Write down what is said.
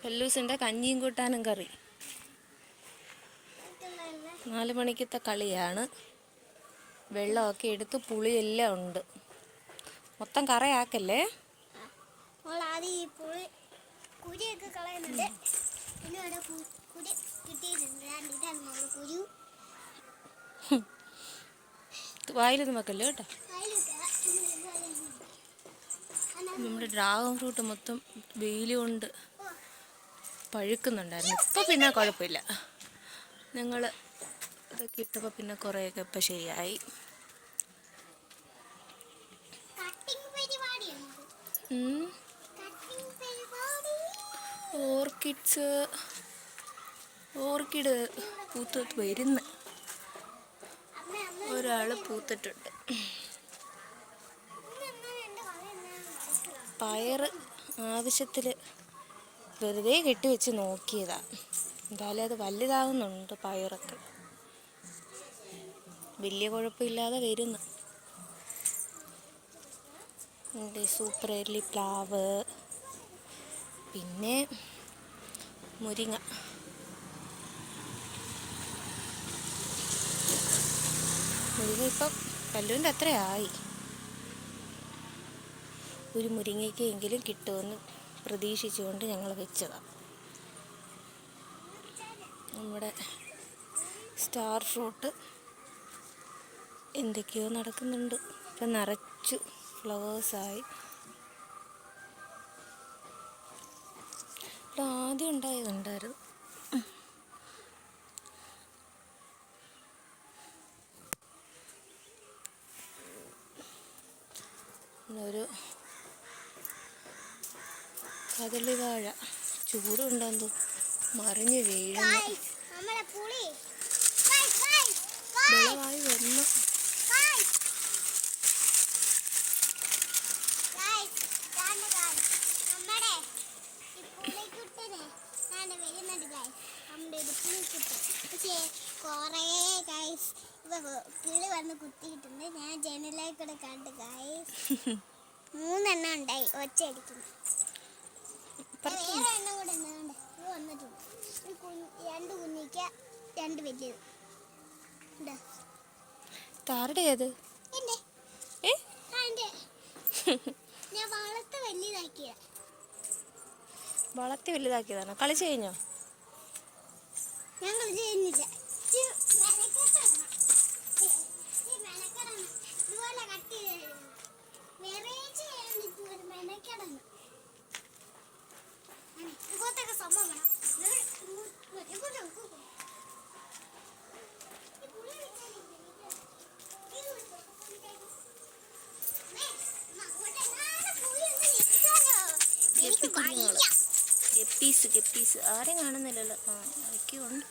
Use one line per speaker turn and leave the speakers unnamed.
ഫെല്ലൂസിൻ്റെ കഞ്ഞിയും കൂട്ടാനും കറി. 4 മണിക്കത്തെ കളിയാണ്. വെള്ളമൊക്കെ എടുത്ത് പുളിയെല്ലാം ഉണ്ട്. മൊത്തം കറയാക്കല്ലേ. വായിലൊന്നും വെക്കല്ലേ കേട്ടോ. നമ്മുടെ ഡ്രാഗൺ ഫ്രൂട്ട് മൊത്തം വെയിൽ കൊണ്ട് പഴുക്കുന്നുണ്ടായിരുന്നു. ഇപ്പം പിന്നെ കുഴപ്പമില്ല. ഞങ്ങൾ ഇതൊക്കെ ഇട്ടപ്പോൾ പിന്നെ കുറേയൊക്കെ ഇപ്പം ശരിയായി. ഓർക്കിഡ് പൂത്ത് വരുന്ന ഒരാൾ പൂത്തിട്ടുണ്ട്. പയറ് ആവശ്യത്തിൽ വെറുതെ കെട്ടിവെച്ച് നോക്കിയതാണ്. എന്തായാലും അത് വലുതാവുന്നുണ്ട്. പയറൊക്കെ വലിയ കുഴപ്പമില്ലാതെ വരുന്നു. സൂപ്പർ എർലി പ്ലാവ്, പിന്നെ മുരിങ്ങ. ഇപ്പം കല്ലുവിൻ്റെ അത്രയായി. ഒരു മുരിങ്ങയ്ക്കെങ്കിലും കിട്ടുമെന്ന് പ്രതീക്ഷിച്ചുകൊണ്ട് ഞങ്ങൾ വെച്ചതാണ്. നമ്മുടെ സ്റ്റാർ ഫ്രൂട്ട് എന്തൊക്കെയോ നടക്കുന്നുണ്ട്. ഇപ്പം നിറച്ചു ഫ്ലവേഴ്സായി. ആദ്യം ഉണ്ടായതുണ്ടായിരുന്നു. ഒരു കദളിവാഴ ചൂടുണ്ടെന്തോ മറിഞ്ഞ് വീഴുന്നു. വെള്ളമായി വന്നു.
കിളി വന്ന് കുത്തിയിട്ടുണ്ട്. ഞാൻ ജനലിൽ കണ്ട് ഗൈസ് 3 എണ്ണം ഉണ്ടായി. ഒച്ച അടിക്കുന്നു. വേറെ എണ്ണം കൂടെ വന്നിട്ടുണ്ട്. 2 കുഞ്ഞിക്ക 2 വലിയത്.
താരുടെ ഏത്?
ഞാൻ വളർത്തി വലുതാക്കിയതാ.
വളർത്തി വലുതാക്കിയതാണോ? കളിച്ചു കഴിഞ്ഞോ?
ഞാൻ കളിച്ചു കഴിഞ്ഞില്ല.
ഗപ്പീസ് ആരെയും കാണുന്നില്ലല്ലോ. ആ, ഉണ്ട്.